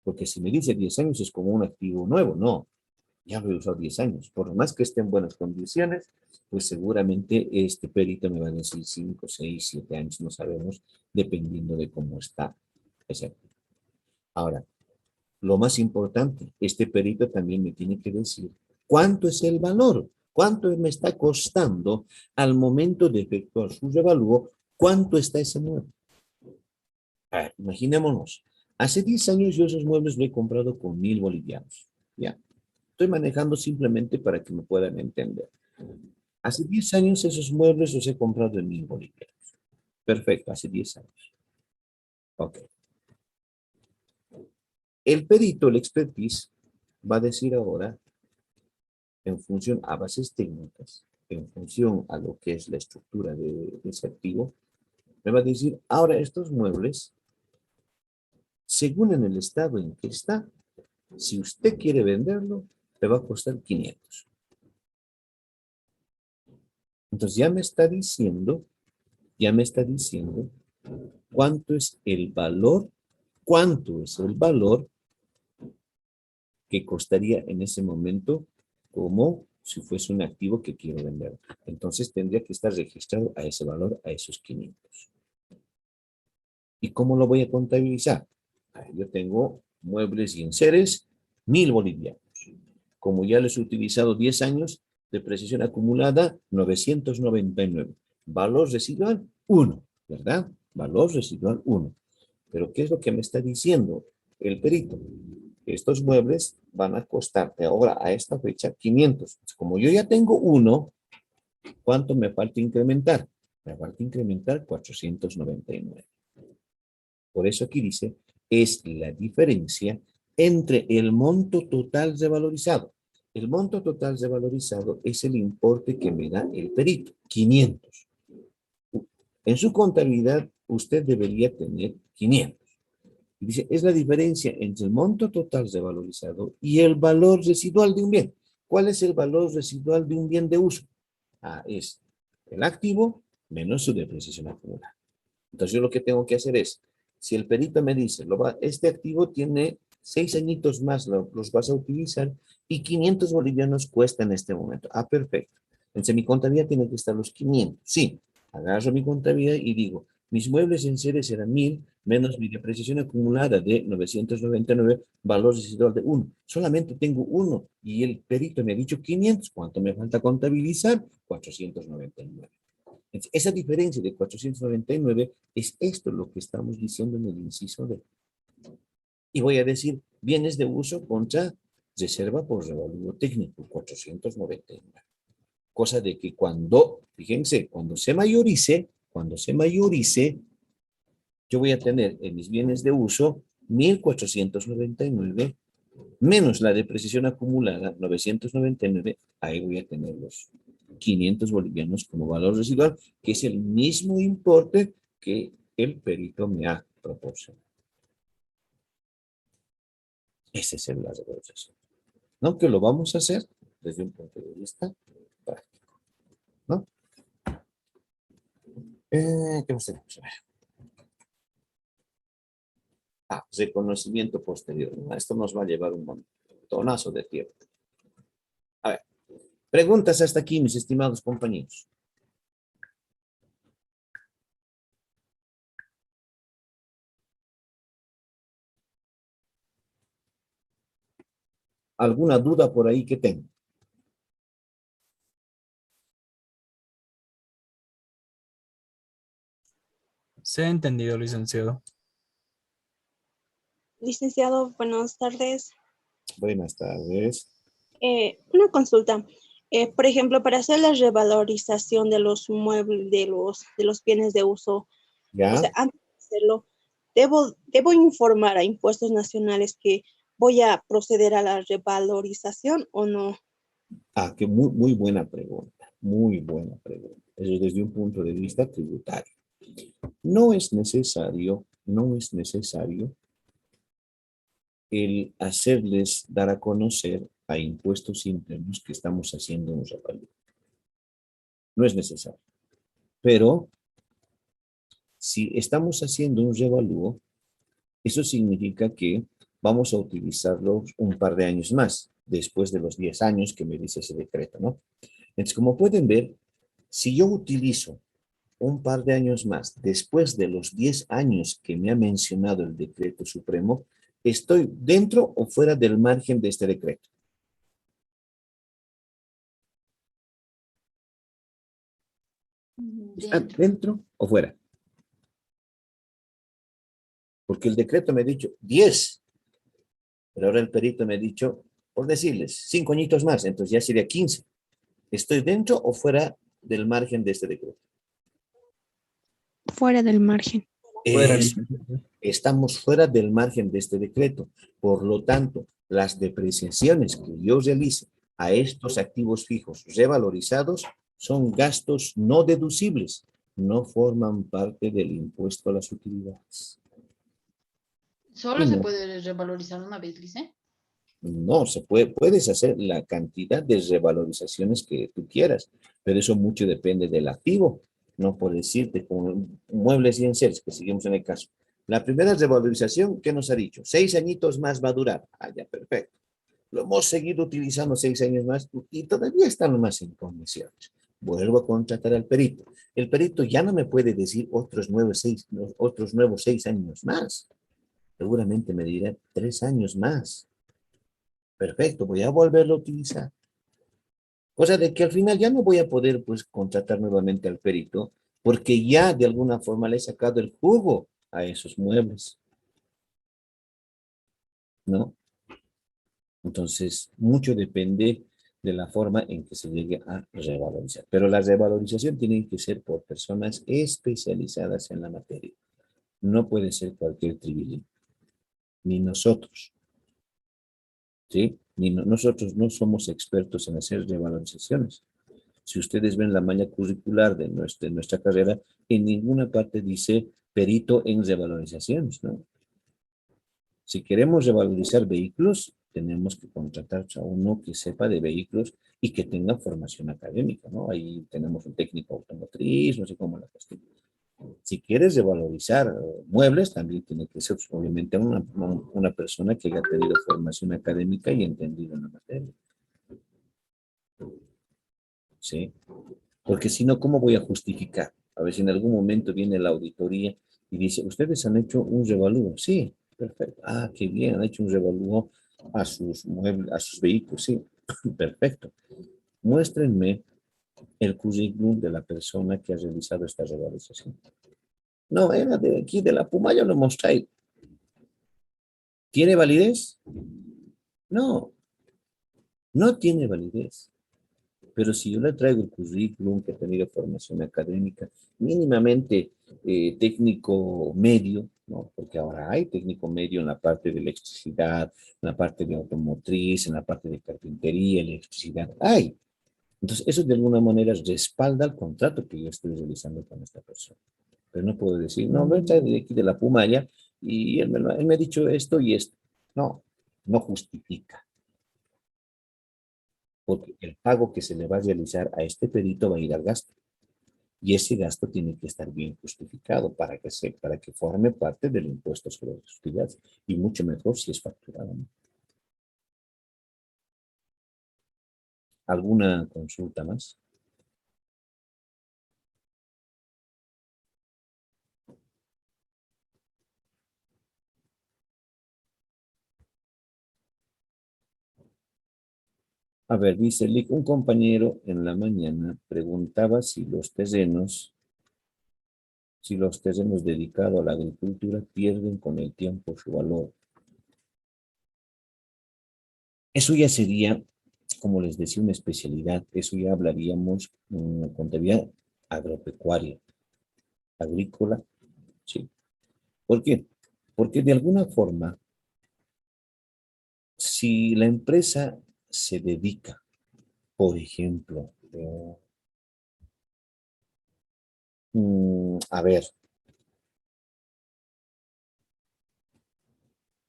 Porque si me dice 10 años es como un activo nuevo. No, ya lo he usado 10 años. Por más que esté en buenas condiciones, pues seguramente este perito me va a decir 5, 6, 7 años, no sabemos, dependiendo de cómo está ese activo. Ahora, lo más importante, este perito también me tiene que decir cuánto es el valor, cuánto me está costando al momento de efectuar su revalúo, cuánto está ese mueble. A ver, imaginémonos, hace 10 años yo esos muebles lo he comprado con 1000 bolivianos. Ya, estoy manejando simplemente para que me puedan entender. Hace 10 años esos muebles los he comprado en 1000 bolivianos. Perfecto, hace 10 años. Ok. El perito, el expertise, va a decir ahora, en función a bases técnicas, en función a lo que es la estructura de ese activo, me va a decir, ahora estos muebles, según en el estado en que está, si usted quiere venderlo, le va a costar 500. Entonces ya me está diciendo cuánto es el valor que costaría en ese momento como si fuese un activo que quiero vender. Entonces tendría que estar registrado a ese valor, a esos 500. ¿Y cómo lo voy a contabilizar? Yo tengo muebles y enseres, 1000 bolivianos. Como ya les he utilizado 10 años, depreciación acumulada 999. Valor residual 1, ¿verdad? Valor residual 1. Pero ¿qué es lo que me está diciendo el perito? Estos muebles van a costarte ahora a esta fecha 500. Como yo ya tengo 1, ¿cuánto me falta incrementar? Me falta incrementar 499. Por eso aquí dice, es la diferencia entre el monto total revalorizado. El monto total revalorizado es el importe que me da el perito, 500. En su contabilidad, usted debería tener 500. Dice, es la diferencia entre el monto total revalorizado y el valor residual de un bien. ¿Cuál es el valor residual de un bien de uso? Es el activo menos su depreciación acumulada. Entonces yo lo que tengo que hacer es, si el perito me dice, este activo tiene 6 añitos más, los vas a utilizar y 500 bolivianos cuesta en este momento. Perfecto. Entonces mi contabilidad tiene que estar los 500. Sí, agarro mi contabilidad y digo, mis muebles en series eran 1000 menos mi depreciación acumulada de 999, valor residual de 1. Solamente tengo 1 y el perito me ha dicho 500. ¿Cuánto me falta contabilizar? 499. Entonces, esa diferencia de 499 es esto lo que estamos diciendo en el inciso D. Y voy a decir bienes de uso contra reserva por revalúo técnico, 499. Cosa de que cuando, fíjense, cuando se mayorice, yo voy a tener en mis bienes de uso 1499 menos la depreciación acumulada, 999, ahí voy a tener los 500 bolivianos como valor residual, que es el mismo importe que el perito me ha proporcionado. Ese es el la revalorización. ¿No? Que lo vamos a hacer desde un punto de vista práctico. ¿No? ¿Qué más tenemos? Reconocimiento posterior. Esto nos va a llevar un montonazo de tiempo. A ver, preguntas hasta aquí, mis estimados compañeros. ¿Alguna duda por ahí que tenga? Se ha entendido, licenciado. Licenciado, buenas tardes. Buenas tardes. Una consulta. Por ejemplo, para hacer la revalorización de los muebles, de los bienes de uso, ¿Ya? o sea, antes de hacerlo, ¿debo informar a Impuestos Nacionales que voy a proceder a la revalorización o no? Que muy buena pregunta. Muy buena pregunta. Eso es desde un punto de vista tributario. No es necesario el hacerles dar a conocer a impuestos internos que estamos haciendo un revalúo. No es necesario. Pero si estamos haciendo un revalúo, eso significa que vamos a utilizarlos un par de años más, después de los 10 años que me dice ese decreto, ¿no? Entonces, como pueden ver, si yo utilizo un par de años más, después de los 10 años que me ha mencionado el decreto supremo, ¿estoy dentro o fuera del margen de este decreto? ¿Está dentro o fuera? Porque el decreto me ha dicho 10, pero ahora el perito me ha dicho, por decirles, 5 añitos más, entonces ya sería 15. ¿Estoy dentro o fuera del margen de este decreto? Fuera del margen. Fuera, Es licenciado. Estamos fuera del margen de este decreto. Por lo tanto, las depreciaciones que yo realice a estos activos fijos revalorizados son gastos no deducibles, no forman parte del impuesto a las utilidades. Solo Y se no, puede revalorizar una vez, Lice. no se puedes hacer la cantidad de revalorizaciones que tú quieras, pero eso mucho depende del activo. No por decirte, como muebles y enseres, que seguimos en el caso. La primera revalorización, ¿qué nos ha dicho? 6 añitos más va a durar. Ya, perfecto. Lo hemos seguido utilizando 6 años más y todavía están más en condiciones. Vuelvo a contratar al perito. El perito ya no me puede decir otros nuevos 6 años más. Seguramente me dirá 3 años más. Perfecto, voy a volverlo a utilizar. Cosa de que al final ya no voy a poder pues contratar nuevamente al perito porque ya de alguna forma le he sacado el jugo a esos muebles. ¿No? Entonces, mucho depende de la forma en que se llegue a revalorizar. Pero la revalorización tiene que ser por personas especializadas en la materia. no puede ser cualquier tribilín, ni nosotros, ¿sí? Nosotros no somos expertos en hacer revalorizaciones. Si ustedes ven la malla curricular de nuestra carrera, en ninguna parte dice perito en revalorizaciones, ¿no? Si queremos revalorizar vehículos, tenemos que contratar a uno que sepa de vehículos y que tenga formación académica, ¿no? Ahí tenemos un técnico automotriz, no sé cómo la cuestión. Si quieres revalorizar muebles, también tiene que ser, pues, obviamente, una persona que haya tenido formación académica y entendido en la materia. ¿Sí? Porque si no, ¿cómo voy a justificar? A ver si en algún momento viene la auditoría y dice, ¿ustedes han hecho un revalúo? Sí, perfecto. Ah, qué bien, han hecho un revalúo a sus muebles, a sus vehículos, sí, perfecto. Muéstrenme el currículum de la persona que ha realizado esta revalorización. No, era de aquí, de la Puma, yo lo mostré. ¿Tiene validez? No, no tiene validez. Pero si yo le traigo el currículum, que ha tenido formación académica, mínimamente técnico medio, ¿no? Porque ahora hay técnico medio en la parte de electricidad, en la parte de automotriz, en la parte de carpintería, electricidad, hay. Entonces, eso de alguna manera respalda el contrato que yo estoy realizando con esta persona. Pero no puedo decir, no, me trae de aquí de la Pumaya y él me ha dicho esto y esto. No, no justifica. Porque el pago que se le va a realizar a este perito va a ir al gasto. Y ese gasto tiene que estar bien justificado para que forme parte del impuesto sobre las utilidades. Y mucho mejor si es facturado, ¿no? ¿Alguna consulta más? A ver, dice Lick, un compañero en la mañana preguntaba si los terrenos dedicados a la agricultura pierden con el tiempo su valor. Eso ya sería, como les decía, una especialidad. Eso ya hablaríamos en contabilidad agropecuaria, agrícola, sí. ¿Por qué? Porque de alguna forma, si la empresa se dedica, por ejemplo, a ver,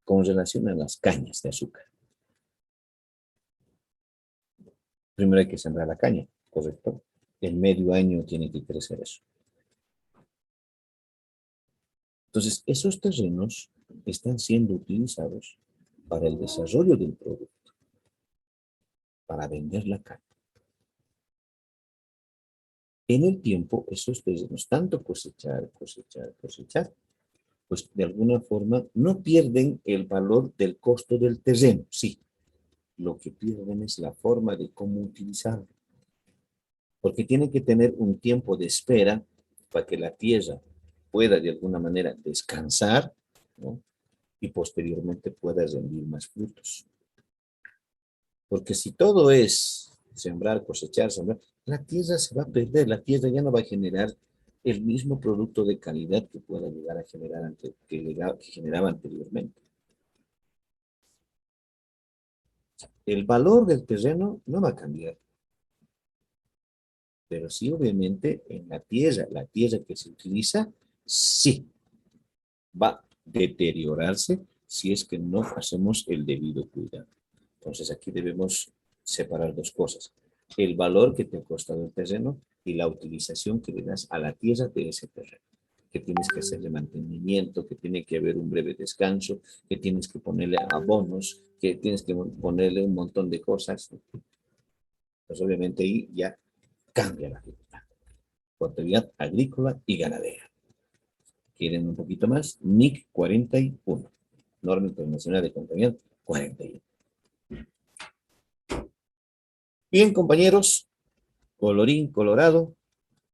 con relación a las cañas de azúcar. Primero hay que sembrar la caña, ¿correcto? En medio año tiene que crecer eso. Entonces, esos terrenos están siendo utilizados para el desarrollo del producto, para vender la caña. En el tiempo, esos terrenos, tanto cosechar, pues de alguna forma no pierden el valor del costo del terreno, sí. Lo que pierden es la forma de cómo utilizarlo. Porque tienen que tener un tiempo de espera para que la tierra pueda de alguna manera descansar, ¿no? Y posteriormente pueda rendir más frutos. Porque si todo es sembrar, cosechar, sembrar, la tierra se va a perder, la tierra ya no va a generar el mismo producto de calidad que pueda llegar a generar que generaba anteriormente. El valor del terreno no va a cambiar, pero sí obviamente en la tierra que se utiliza, sí va a deteriorarse si es que no hacemos el debido cuidado. Entonces aquí debemos separar dos cosas: el valor que te ha costado el terreno y la utilización que le das a la tierra de ese terreno, que tienes que hacerle mantenimiento, que tiene que haber un breve descanso, que tienes que ponerle abonos, que tienes que ponerle un montón de cosas. Pues obviamente ahí ya cambia la figura. Contabilidad agrícola y ganadera. ¿Quieren un poquito más? NIC 41. Norma Internacional de Contabilidad 41. Bien, compañeros, colorín colorado,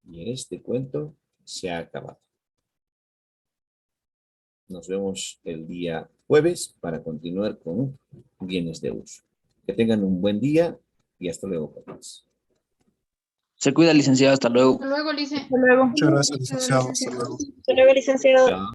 y este cuento se ha acabado. Nos vemos el día jueves para continuar con bienes de uso. Que tengan un buen día y hasta luego, compañeros. Se cuida, licenciado. Hasta luego. Hasta luego, Lice. Hasta luego. Muchas gracias, licenciado. Hasta luego. Hasta luego, licenciado. Chao.